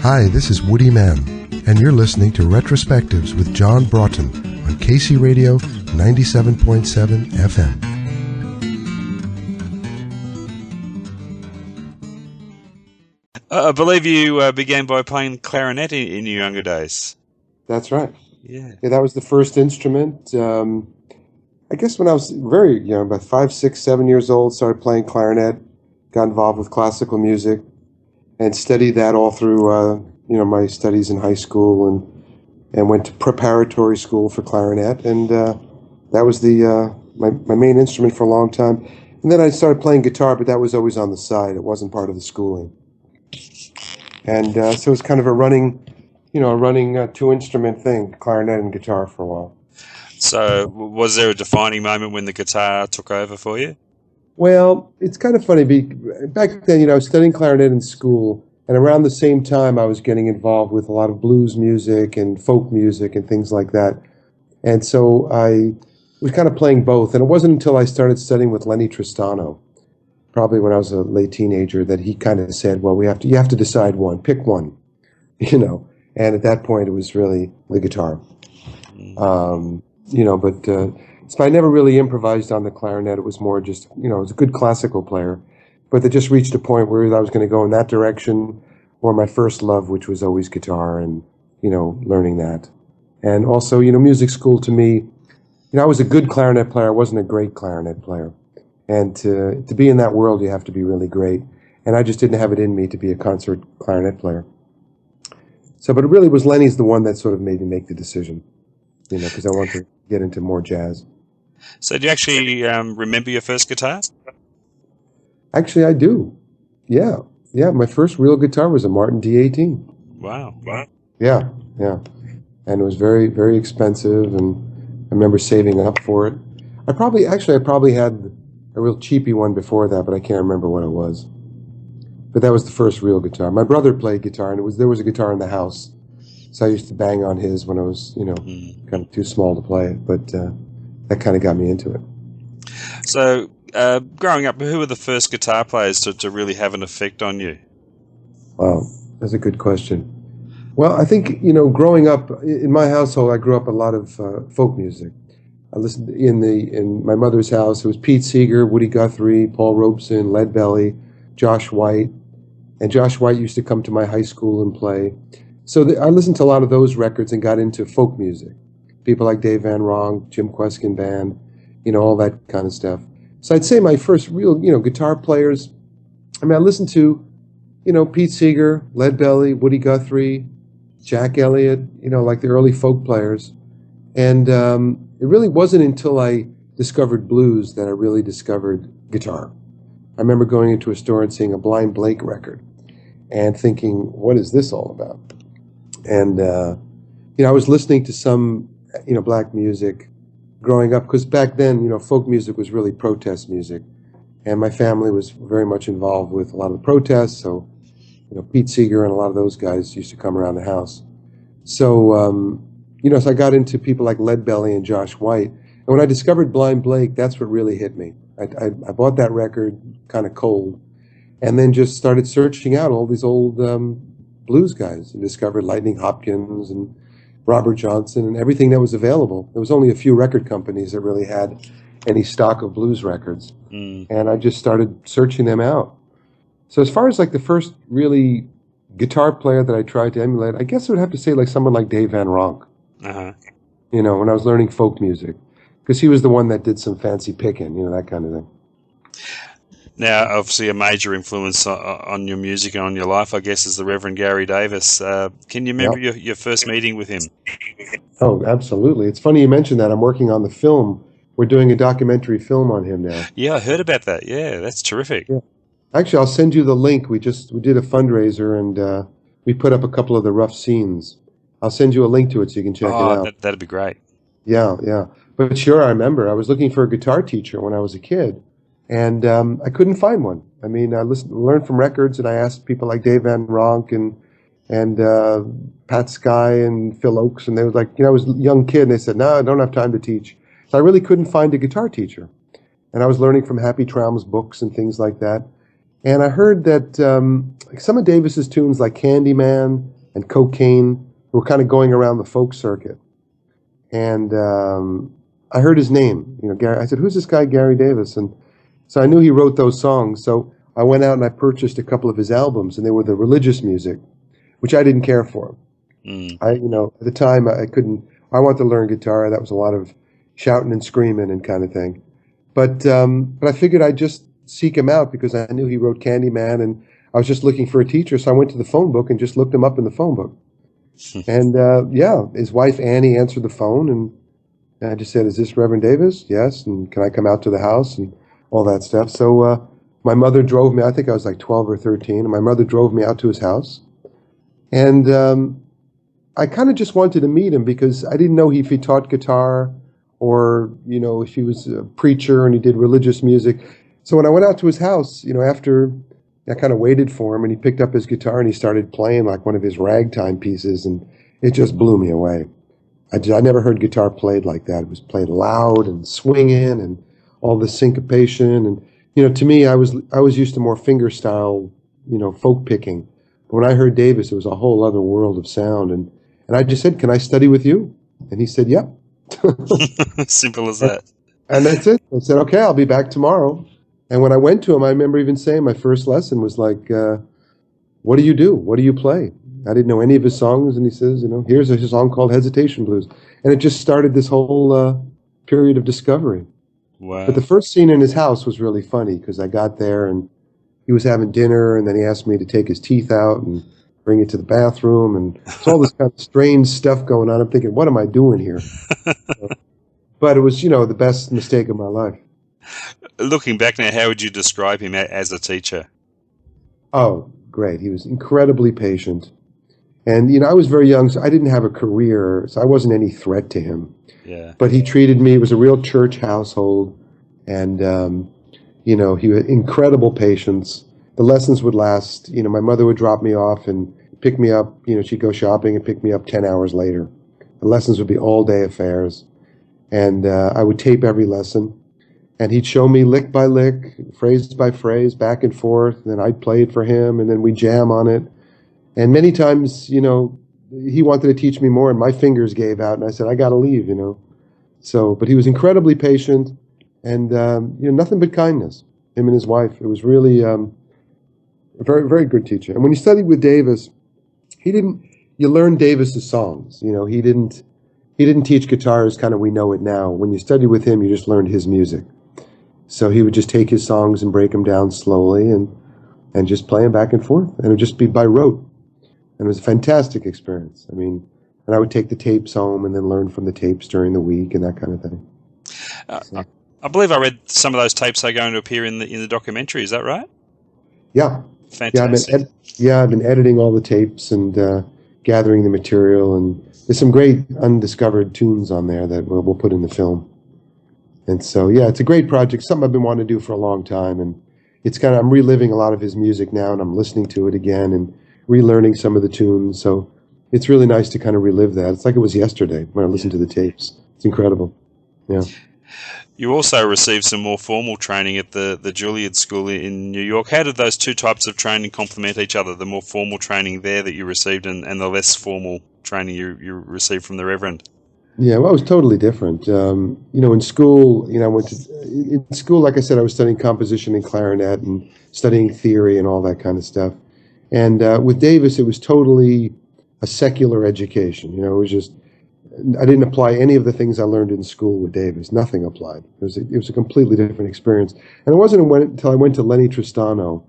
Hi, this is Woody Mann, and you're listening to Retrospectives with John Broughton on KC Radio 97.7 FM. I believe you began by playing clarinet in your younger days. That's right. Yeah, that was the first instrument. I guess when I was very young, about 5, 6, 7 years old, started playing clarinet, got involved with classical music, and studied that all through my studies in high school, and went to preparatory school for clarinet, and that was my main instrument for a long time. And then I started playing guitar, but that was always on the side. It wasn't part of the schooling. And so it was kind of a running two-instrument thing, clarinet and guitar for a while. So was there a defining moment when the guitar took over for you? Well, it's kind of funny. Back then, I was studying clarinet in school, and around the same time I was getting involved with a lot of blues music and folk music and things like that. And so I was kind of playing both. And it wasn't until I started studying with Lenny Tristano, probably when I was a late teenager, that he kind of said, well, you have to decide one, pick one, And at that point, it was really the guitar. So I never really improvised on the clarinet. It was more just, I was a good classical player, but they just reached a point where I was going to go in that direction, or my first love, which was always guitar, and, learning that. And also, music school to me, I was a good clarinet player. I wasn't a great clarinet player. And to be in that world, you have to be really great. And I just didn't have it in me to be a concert clarinet player. So, but it really was Lenny's the one that sort of made me make the decision, because I wanted to get into more jazz. So do you actually remember your first guitar? Actually, I do. Yeah. My first real guitar was a Martin D18. Wow. Yeah. And it was very, very expensive, and I remember saving up for it. I probably had a real cheapy one before that, but I can't remember what it was. But that was the first real guitar. My brother played guitar, and there was a guitar in the house, so I used to bang on his when I was, kind of too small to play it. But that kind of got me into it. So, growing up, who were the first guitar players to really have an effect on you? Wow, that's a good question. Well, I think, growing up in my household, I grew up a lot of folk music. I listened in my mother's house. It was Pete Seeger, Woody Guthrie, Paul Robeson, Leadbelly, Josh White. And Josh White used to come to my high school and play. So I listened to a lot of those records and got into folk music. People like Dave Van Ronk, Jim Kweskin Band, all that kind of stuff. So I'd say my first real, guitar players, I listened to, Pete Seeger, Leadbelly, Woody Guthrie, Jack Elliott, like the early folk players. And it really wasn't until I discovered blues that I really discovered guitar. I remember going into a store and seeing a Blind Blake record and thinking, what is this all about? And, I was listening to some, black music growing up, because back then, folk music was really protest music. And my family was very much involved with a lot of the protests. So, Pete Seeger and a lot of those guys used to come around the house. So, so I got into people like Leadbelly and Josh White. And when I discovered Blind Blake, that's what really hit me. I bought that record kind of cold, and then just started searching out all these old blues guys, and discovered Lightning Hopkins and Robert Johnson and everything that was available. There was only a few record companies that really had any stock of blues records. And I just started searching them out. So as far as like the first really guitar player that I tried to emulate, I guess I would have to say like someone like Dave Van Ronk. Uh-huh. When I was learning folk music. Because he was the one that did some fancy picking, that kind of thing. Now, obviously, a major influence on your music and on your life, I guess, is the Reverend Gary Davis. Can you remember your first meeting with him? Oh, absolutely. It's funny you mentioned that. I'm working on the film. We're doing a documentary film on him now. Yeah, I heard about that. Yeah, that's terrific. Yeah. Actually, I'll send you the link. We did a fundraiser, and we put up a couple of the rough scenes. I'll send you a link to it so you can check it out. That'd be great. Yeah. But sure, I remember. I was looking for a guitar teacher when I was a kid, and I couldn't find one. I learned from records, and I asked people like Dave Van Ronk and Pat Sky and Phil Oakes, and they were like, I was a young kid, and they said, no, I don't have time to teach. So I really couldn't find a guitar teacher. And I was learning from Happy Traum's books and things like that. And I heard that some of Davis's tunes, like Candyman and Cocaine, were kind of going around the folk circuit. And I heard his name, Gary. I said, "Who's this guy, Gary Davis?" And so I knew he wrote those songs. So I went out and I purchased a couple of his albums, and they were the religious music, which I didn't care for. At the time I couldn't. I wanted to learn guitar. That was a lot of shouting and screaming and kind of thing. But I figured I'd just seek him out because I knew he wrote Candyman, and I was just looking for a teacher. So I went to the phone book and just looked him up in the phone book. And his wife Annie answered the phone, and I just said, "Is this Reverend Davis?" "Yes." "And can I come out to the house?" and all that stuff. So my mother drove me. I think I was like 12 or 13, and my mother drove me out to his house. And I kind of just wanted to meet him because I didn't know if he taught guitar or, if he was a preacher and he did religious music. So when I went out to his house, after I kind of waited for him, and he picked up his guitar and he started playing like one of his ragtime pieces, and it just blew me away. I never heard guitar played like that. It was played loud and swinging and all the syncopation. And, to me, I was used to more finger style, folk picking. But when I heard Davis, it was a whole other world of sound. And I just said, "Can I study with you?" And he said, "Yep." Simple as that. And that's it. I said, "Okay, I'll be back tomorrow." And when I went to him, I remember even saying my first lesson was like, "What do you do? What do you play?" I didn't know any of his songs. And he says, "Here's a song called Hesitation Blues." And it just started this whole period of discovery. Wow. But the first scene in his house was really funny because I got there and he was having dinner, and then he asked me to take his teeth out and bring it to the bathroom, and it's all this kind of strange stuff going on. I'm thinking, what am I doing here? But it was, the best mistake of my life. Looking back now, how would you describe him as a teacher? Oh, great. He was incredibly patient. And, I was very young, so I didn't have a career, so I wasn't any threat to him. Yeah. But he treated me, it was a real church household, and, he had incredible patience. The lessons would last, my mother would drop me off and pick me up, she'd go shopping and pick me up 10 hours later. The lessons would be all-day affairs. And I would tape every lesson. And he'd show me lick by lick, phrase by phrase, back and forth. And then I'd play it for him, and then we'd jam on it. And many times, he wanted to teach me more, and my fingers gave out, and I said, "I got to leave," So, but he was incredibly patient, and, nothing but kindness, him and his wife. It was really a very, very good teacher. And when you studied with Davis, you learned Davis's songs. He didn't teach guitar as kind of we know it now. When you studied with him, you just learned his music. So he would just take his songs and break them down slowly and just play them back and forth. And it would just be by rote. And it was a fantastic experience. And I would take the tapes home and then learn from the tapes during the week and that kind of thing. I believe I read some of those tapes are going to appear in the documentary. Is that right? Yeah. Fantastic. I've been editing all the tapes and gathering the material. And there's some great undiscovered tunes on there that we'll put in the film. And so, it's a great project, something I've been wanting to do for a long time. And it's I'm reliving a lot of his music now, and I'm listening to it again and relearning some of the tunes. So it's really nice to kind of relive that. It's like it was yesterday when I listened to the tapes. It's incredible. Yeah. You also received some more formal training at the Juilliard School in New York. How did those two types of training complement each other, the more formal training there that you received and the less formal training you received from the Reverend? Yeah, well, it was totally different. In school, in school, like I said, I was studying composition and clarinet and studying theory and all that kind of stuff. And with Davis, it was totally a secular education. It was just, I didn't apply any of the things I learned in school with Davis. Nothing applied. It was a completely different experience. And it wasn't until I went to Lenny Tristano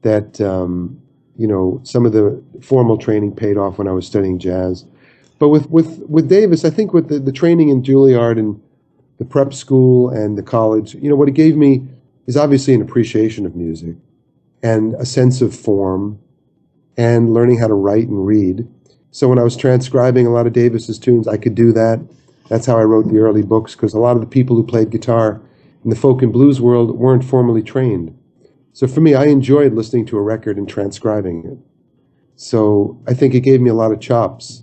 that, some of the formal training paid off when I was studying jazz. But with Davis, I think with the training in Juilliard and the prep school and the college, what it gave me is obviously an appreciation of music and a sense of form and learning how to write and read. So when I was transcribing a lot of Davis's tunes, I could do that. That's how I wrote the early books, because a lot of the people who played guitar in the folk and blues world weren't formally trained. So for me, I enjoyed listening to a record and transcribing it. So I think it gave me a lot of chops.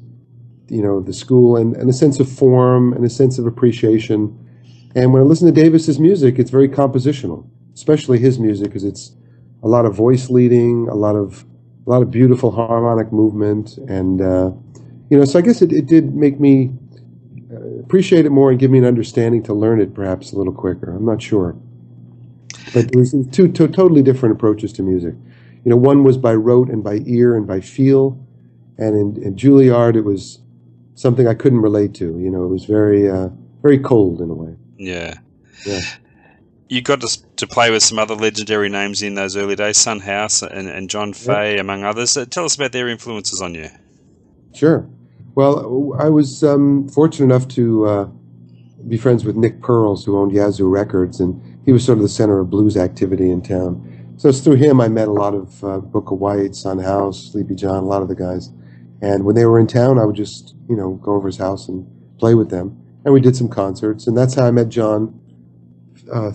The school and a sense of form and a sense of appreciation. And when I listen to Davis's music, it's very compositional, especially his music, because it's a lot of voice leading, a lot of beautiful harmonic movement, and so I guess it did make me appreciate it more and give me an understanding to learn it perhaps a little quicker. I'm not sure, but there was two totally different approaches to music. One was by rote and by ear and by feel, and in Juilliard it was something I couldn't relate to. It was very cold in a way. Yeah. Yeah. You got to play with some other legendary names in those early days, Son House and John Fay, among others. Tell us about their influences on you. Sure. Well, I was fortunate enough to be friends with Nick Pearls, who owned Yazoo Records, and he was sort of the center of blues activity in town. So it's through him I met a lot of Booker White, Son House, Sleepy John, a lot of the guys. And when they were in town, I would just, go over his house and play with them. And we did some concerts, and that's how I met John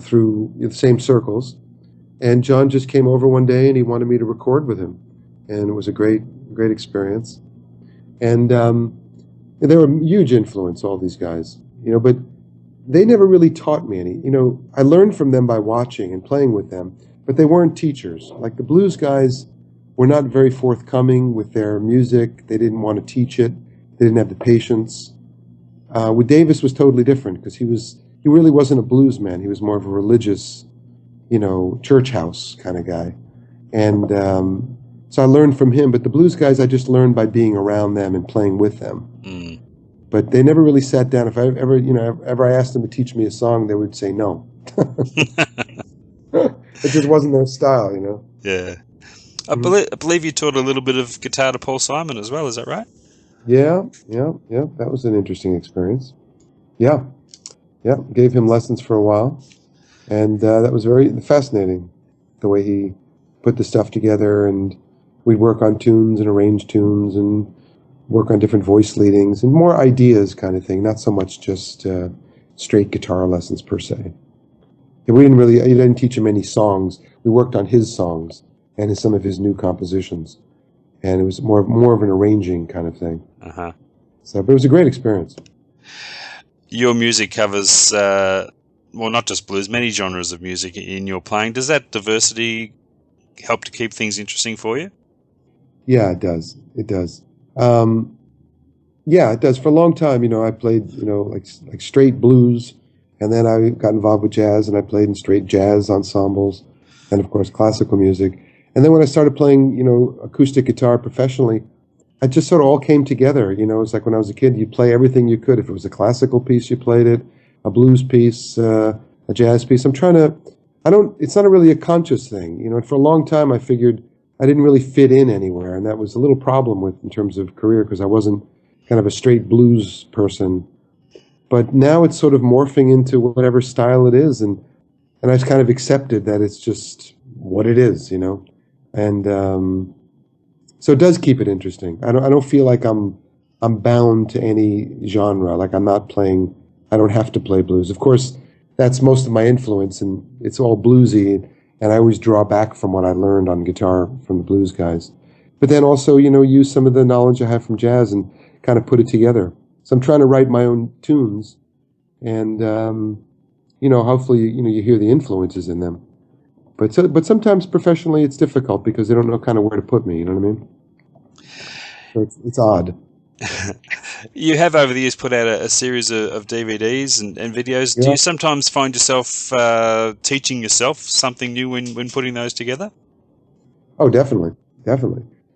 through the same circles. And John just came over one day, and he wanted me to record with him. And it was a great experience. And they were a huge influence, all these guys, but they never really taught me any. I learned from them by watching and playing with them, but they weren't teachers. Like the blues guys were not very forthcoming with their music. They didn't want to teach it. They didn't have the patience. With Davis was totally different because he really wasn't a blues man. He was more of a religious, church house kind of guy. And so I learned from him, but the blues guys I just learned by being around them and playing with them. Mm. But they never really sat down. If I ever asked them to teach me a song, they would say no. It just wasn't their style, Yeah. I believe you taught a little bit of guitar to Paul Simon as well, is that right? Yeah. That was an interesting experience. Yeah. Gave him lessons for a while. And that was very fascinating, the way he put the stuff together, and we'd work on tunes and arrange tunes and work on different voice leadings and more ideas kind of thing, not so much just straight guitar lessons per se. And he didn't teach him any songs. We worked on his songs and some of his new compositions. And it was more of an arranging kind of thing. Uh-huh. So, but it was a great experience. Your music covers, not just blues, many genres of music in your playing. Does that diversity help to keep things interesting for you? Yeah, it does. It does. Yeah, it does. For a long time, I played, like straight blues, and then I got involved with jazz, and I played in straight jazz ensembles, and of course classical music. And then when I started playing, acoustic guitar professionally, it just sort of all came together. It's like when I was a kid, you play everything you could. If it was a classical piece, you played it, a blues piece, a jazz piece. It's not really a conscious thing. And for a long time, I figured I didn't really fit in anywhere, and that was a little problem in terms of career, because I wasn't kind of a straight blues person. But now it's sort of morphing into whatever style it is, and I've kind of accepted that it's just what it is, and so it does keep it interesting. I don't feel like I'm bound to any genre. Like I don't have to play blues. Of course, that's most of my influence, and it's all bluesy. And I always draw back from what I learned on guitar from the blues guys. But then also, use some of the knowledge I have from jazz and kind of put it together. So I'm trying to write my own tunes. And, hopefully, you hear the influences in them. But sometimes professionally it's difficult because they don't know kind of where to put me, you know what I mean? So it's odd. You have over the years put out a series of DVDs and videos. Yeah. Do you sometimes find yourself teaching yourself something new when putting those together? Oh, definitely. Yeah,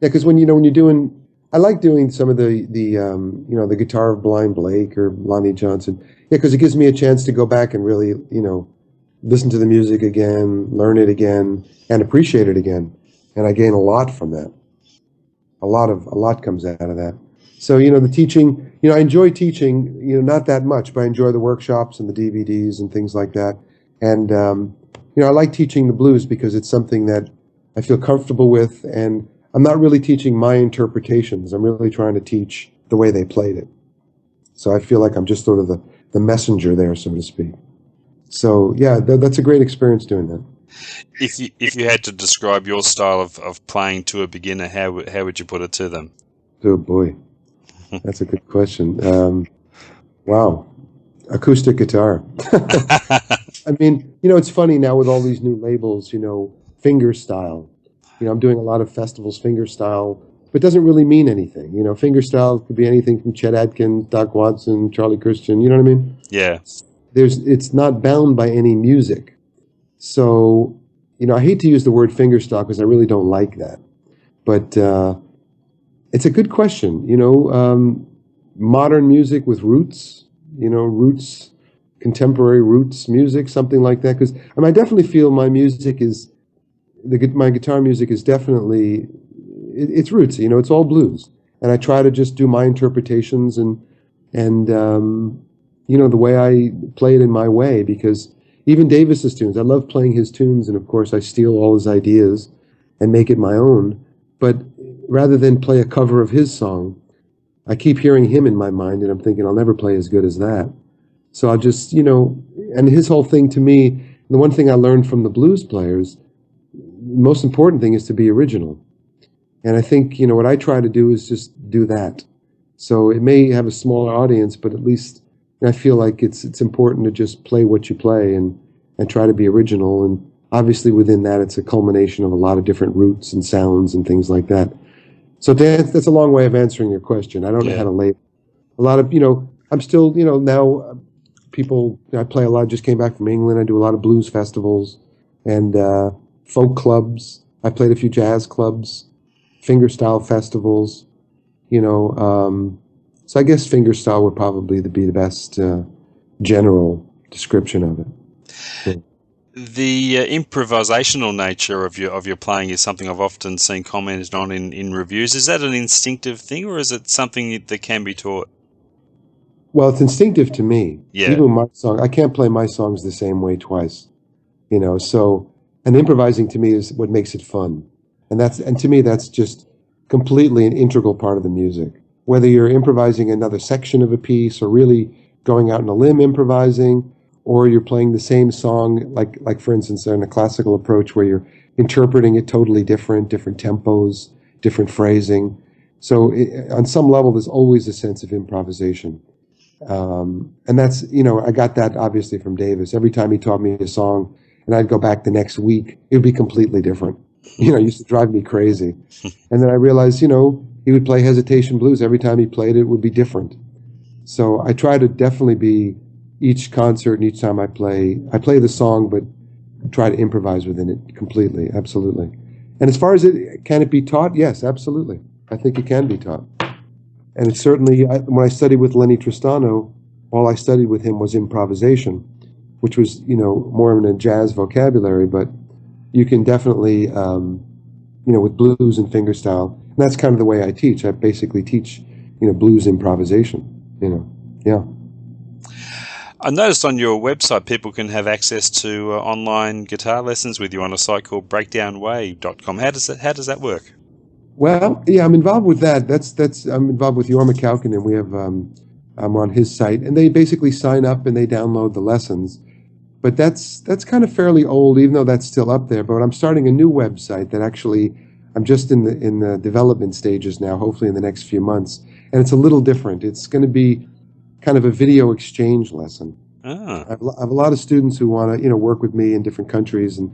because when you're doing, I like doing some of the guitar of Blind Blake or Lonnie Johnson. Yeah, because it gives me a chance to go back and really, listen to the music again, learn it again, and appreciate it again. And I gain a lot from that. A lot comes out of that. So, the teaching, I enjoy teaching, not that much, but I enjoy the workshops and the DVDs and things like that. And, I like teaching the blues because it's something that I feel comfortable with, and I'm not really teaching my interpretations. I'm really trying to teach the way they played it. So I feel like I'm just sort of the messenger there, so to speak. So, yeah, that's a great experience doing that. If you had to describe your style of playing to a beginner, how would you put it to them? Oh, boy. That's a good question. Wow. Acoustic guitar. I mean, it's funny now with all these new labels, finger style. I'm doing a lot of festivals finger style, but it doesn't really mean anything. Finger style could be anything from Chet Atkins, Doc Watson, Charlie Christian. You know what I mean? Yeah. It's not bound by any music. So, I hate to use the word finger style because I really don't like that. But it's a good question. Modern music with roots, roots, contemporary roots music, something like that. Because I definitely feel my music is, my guitar music is definitely, it's roots. It's all blues, and I try to just do my interpretations and the way I play it in my way. Because even Davis's tunes, I love playing his tunes, and of course I steal all his ideas and make it my own. But rather than play a cover of his song, I keep hearing him in my mind, and I'm thinking I'll never play as good as that. So I'll just, and his whole thing to me, the one thing I learned from the blues players, the most important thing is to be original. And I think, what I try to do is just do that. So it may have a smaller audience, but at least I feel like it's important to just play what you play and try to be original. And obviously within that, it's a culmination of a lot of different roots and sounds and things like that. So that's a long way of answering your question. I don't know how to label. A lot of, I'm still, now people, I play a lot, just came back from England. I do a lot of blues festivals and folk clubs. I played a few jazz clubs, fingerstyle festivals, so I guess fingerstyle would probably be the best general description of it. So. The improvisational nature of your playing is something I've often seen commented on in reviews. Is that an instinctive thing, or is it something that can be taught? Well, it's instinctive to me. Yeah. Even my song, I can't play my songs the same way twice. So, and improvising to me is what makes it fun. And to me, that's just completely an integral part of the music. Whether you're improvising another section of a piece or really going out on a limb improvising, or you're playing the same song, like for instance, in a classical approach where you're interpreting it totally different tempos, different phrasing. So on some level, there's always a sense of improvisation. And that's, I got that obviously from Davis. Every time he taught me a song and I'd go back the next week, it would be completely different. It used to drive me crazy. And then I realized, he would play Hesitation Blues. Every time he played it would be different. So I try to definitely be, each concert and each time I play the song, but try to improvise within it completely. Absolutely. And as far as can it be taught? Yes, absolutely. I think it can be taught. And it's certainly, when I studied with Lenny Tristano, all I studied with him was improvisation, which was, more in a jazz vocabulary, but you can definitely, with blues and fingerstyle. And that's kind of the way I teach. I basically teach, blues improvisation, yeah. I noticed on your website people can have access to online guitar lessons with you on a site called breakdownway.com. How does that work? Well, yeah, I'm involved with that. I'm involved with Jorma Kaukonen, and we have I'm on his site, and they basically sign up and they download the lessons. But that's kind of fairly old, even though that's still up there. But I'm starting a new website that actually I'm just in the development stages now. Hopefully in the next few months, and it's a little different. It's going to be kind of a video exchange lesson. I have a lot of students who want to, work with me in different countries, and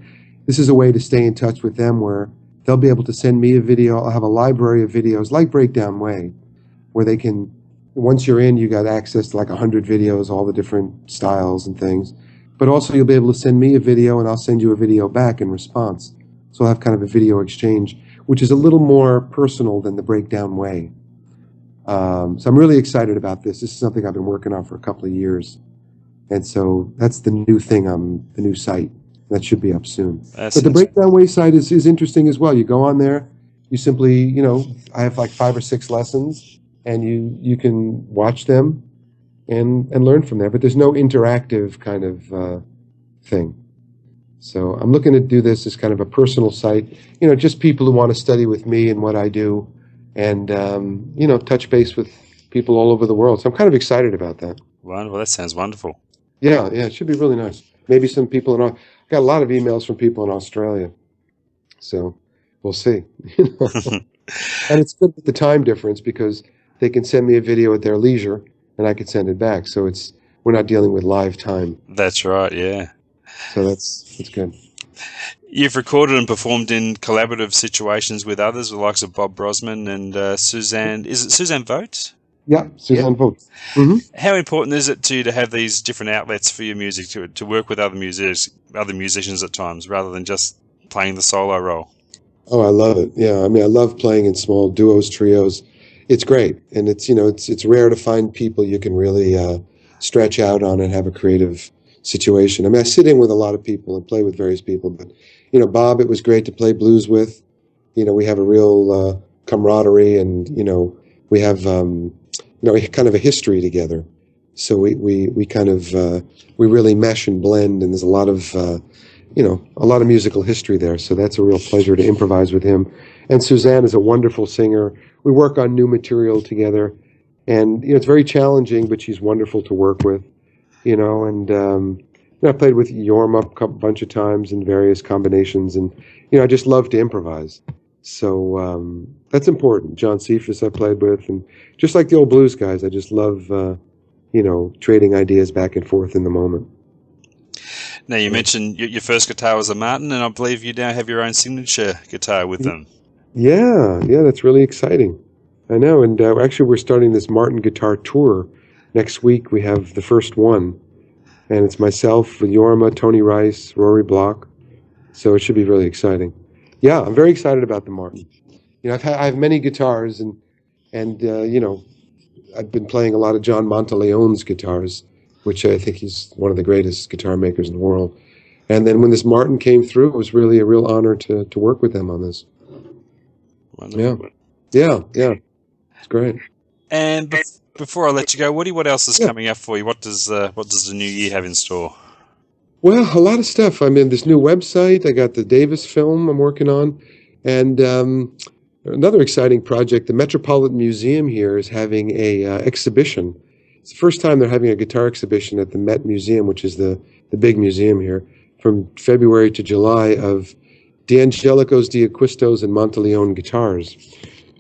this is a way to stay in touch with them where they'll be able to send me a video. I'll have a library of videos like Breakdown Way, where they can, once you're in, you got access to like 100 videos, all the different styles and things. But also you'll be able to send me a video and I'll send you a video back in response. So I'll have kind of a video exchange, which is a little more personal than the Breakdown Way. So I'm really excited about this. This is something I've been working on for a couple of years. And so that's the new thing on the new site. That should be up soon. But the Breakdown Way site is interesting as well. You go on there, you simply, I have like 5 or 6 lessons, and you can watch them and learn from there. But there's no interactive kind of thing. So I'm looking to do this as kind of a personal site, just people who want to study with me and what I do, and, touch base with people all over the world. So I'm kind of excited about that. Wonderful. That sounds wonderful. Yeah, it should be really nice. Maybe some people I got a lot of emails from people in Australia. So we'll see. And it's good with the time difference because they can send me a video at their leisure and I can send it back. So we're not dealing with live time. That's right, yeah. So that's good. You've recorded and performed in collaborative situations with others, with the likes of Bob Brosman and Suzanne. Is it Suzanne Vogt? Yeah, Suzanne Vogt. Mm-hmm. How important is it to you to have these different outlets for your music, to work with other musicians at times, rather than just playing the solo role? Oh, I love it. Yeah, I mean, I love playing in small duos, trios. It's great, and it's rare to find people you can really stretch out on and have a creative situation. I mean, I sit in with a lot of people and play with various people, but Bob, it was great to play blues with. We have a real camaraderie, and we have kind of a history together. So we kind of we really mesh and blend, and there's a lot of musical history there. So that's a real pleasure to improvise with him. And Suzanne is a wonderful singer. We work on new material together, and it's very challenging, but she's wonderful to work with. And I played with Yorma a bunch of times in various combinations, and I just love to improvise. So that's important. John Cephas I played with, and just like the old blues guys, I just love trading ideas back and forth in the moment. Now, you mentioned your first guitar was a Martin, and I believe you now have your own signature guitar with them. Yeah, that's really exciting. I know, and actually we're starting this Martin guitar tour. Next week we have the first one, and it's myself with Yorma, Tony Rice, Rory Block, so it should be really exciting. Yeah, I'm very excited about the Martin. I have many guitars, and I've been playing a lot of John Monteleone's guitars, which I think he's one of the greatest guitar makers in the world. And then when this Martin came through, it was really a real honor to work with them on this. Wonderful. Yeah, it's great. And before I let you go, Woody, what else is coming up for you? What does the new year have in store? Well, a lot of stuff. I'm in this new website. I got the Davis film I'm working on, and another exciting project. The Metropolitan Museum here is having a exhibition. It's the first time they're having a guitar exhibition at the Met Museum, which is the big museum here, from February to July, of D'Angelico's, D'Acquistos, and Monteleone guitars.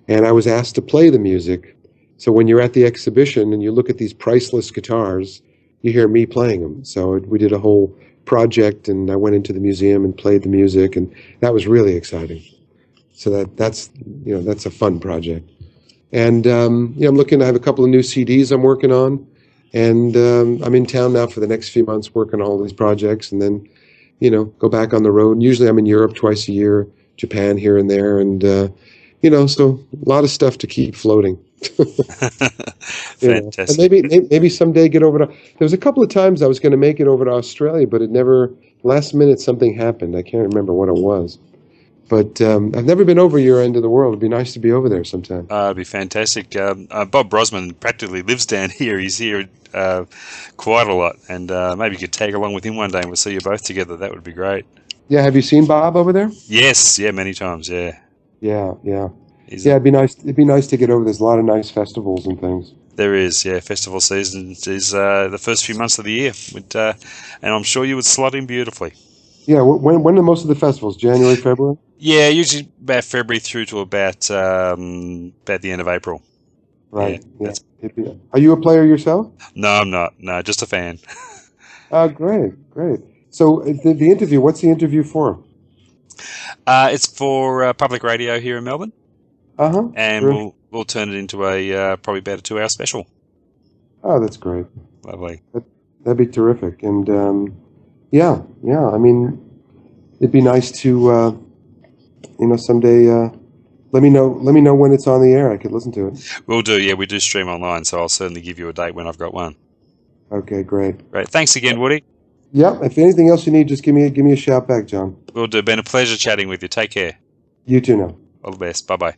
And I was asked to play the music. So when you're at the exhibition and you look at these priceless guitars, you hear me playing them. So we did a whole project, and I went into the museum and played the music, and that was really exciting. So that's a fun project. And I'm looking to have a couple of new CDs I'm working on, and I'm in town now for the next few months working on all these projects, and then go back on the road. Usually I'm in Europe twice a year, Japan here and there, and so a lot of stuff to keep floating. Fantastic. And maybe someday get over to. There was a couple of times I was going to make it over to Australia, but it never. Last minute something happened. I can't remember what it was. But I've never been over your end of the world. It'd be nice to be over there sometime. It'd be fantastic. Bob Brosman practically lives down here. He's here quite a lot, and maybe you could tag along with him one day and we'll see you both together. That would be great. Yeah, have you seen Bob over there? Yes, many times. Yeah. It'd be nice. It'd be nice to get over. There's a lot of nice festivals and things. There is, festival season is the first few months of the year, and I'm sure you would slot in beautifully. Yeah, when are most of the festivals? January, February? Yeah, usually about February through to about the end of April. Right. Yeah. Are you a player yourself? No, I'm not. No, just a fan. Great. So the interview. What's the interview for? It's for public radio here in Melbourne. And sure. we'll turn it into a probably about a 2-hour special. Oh, that's great. Lovely. That'd be terrific. And yeah. I mean, it'd be nice to someday. Let me know when it's on the air. I could listen to it. We'll do. Yeah, we do stream online, so I'll certainly give you a date when I've got one. Okay, great. Great. Thanks again, Woody. Yeah. If anything else you need, just give me a shout back, John. Will do. Been a pleasure chatting with you. Take care. You too now. All the best. Bye-bye.